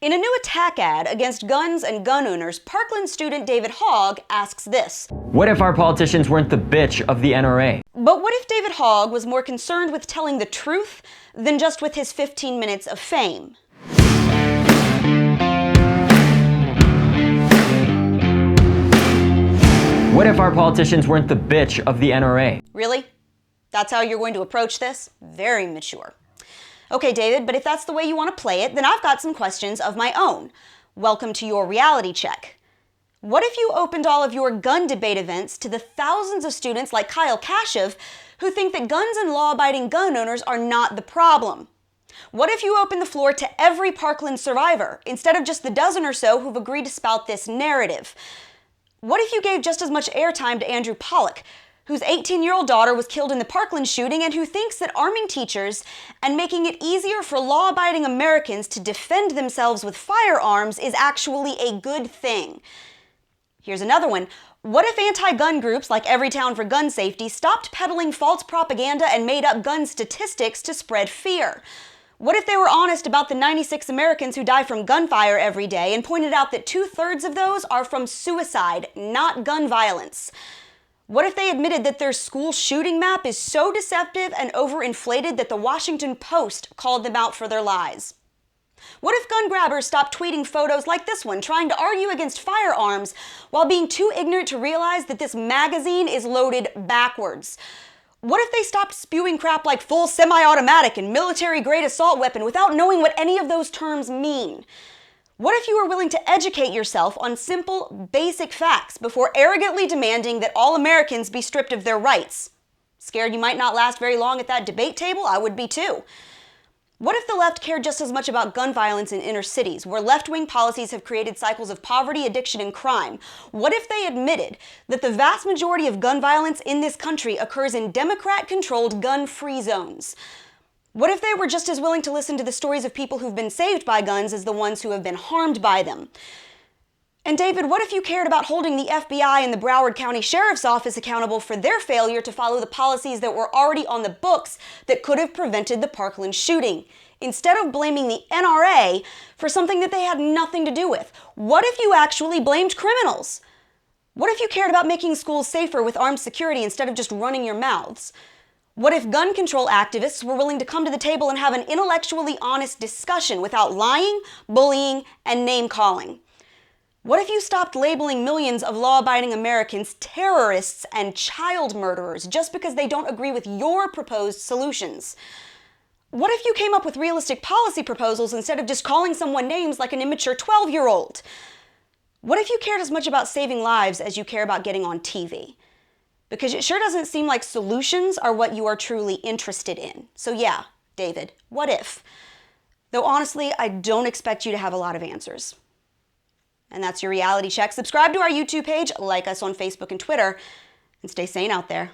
In a new attack ad against guns and gun owners, Parkland student David Hogg asks this. What if our politicians weren't the bitch of the NRA? But what if David Hogg was more concerned with telling the truth than just with his 15 minutes of fame? What if our politicians weren't the bitch of the NRA? Really? That's how you're going to approach this? Very mature. Okay, David, but if that's the way you want to play it, then I've got some questions of my own. Welcome to your reality check. What if you opened all of your gun debate events to the thousands of students like Kyle Kashev who think that guns and law-abiding gun owners are not the problem? What if you opened the floor to every Parkland survivor instead of just the dozen or so who've agreed to spout this narrative? What if you gave just as much airtime to Andrew Pollock, whose 18-year-old daughter was killed in the Parkland shooting and who thinks that arming teachers and making it easier for law-abiding Americans to defend themselves with firearms is actually a good thing? Here's another one. What if anti-gun groups like Everytown for Gun Safety stopped peddling false propaganda and made up gun statistics to spread fear? What if they were honest about the 96 Americans who die from gunfire every day and pointed out that 2/3 of those are from suicide, not gun violence? What if they admitted that their school shooting map is so deceptive and overinflated that the Washington Post called them out for their lies? What if gun grabbers stopped tweeting photos like this one, trying to argue against firearms while being too ignorant to realize that this magazine is loaded backwards? What if they stopped spewing crap like full semi-automatic and military-grade assault weapon without knowing what any of those terms mean? What if you were willing to educate yourself on simple, basic facts before arrogantly demanding that all Americans be stripped of their rights? Scared you might not last very long at that debate table? I would be too. What if the left cared just as much about gun violence in inner cities, where left-wing policies have created cycles of poverty, addiction, and crime? What if they admitted that the vast majority of gun violence in this country occurs in Democrat-controlled gun-free zones? What if they were just as willing to listen to the stories of people who've been saved by guns as the ones who have been harmed by them? And David, what if you cared about holding the FBI and the Broward County Sheriff's Office accountable for their failure to follow the policies that were already on the books that could have prevented the Parkland shooting, instead of blaming the NRA for something that they had nothing to do with? What if you actually blamed criminals? What if you cared about making schools safer with armed security instead of just running your mouths? What if gun control activists were willing to come to the table and have an intellectually honest discussion without lying, bullying, and name-calling? What if you stopped labeling millions of law-abiding Americans terrorists and child murderers just because they don't agree with your proposed solutions? What if you came up with realistic policy proposals instead of just calling someone names like an immature 12-year-old? What if you cared as much about saving lives as you care about getting on TV? Because it sure doesn't seem like solutions are what you are truly interested in. So yeah, David, what if? Though honestly, I don't expect you to have a lot of answers. And that's your reality check. Subscribe to our YouTube page, like us on Facebook and Twitter, and stay sane out there.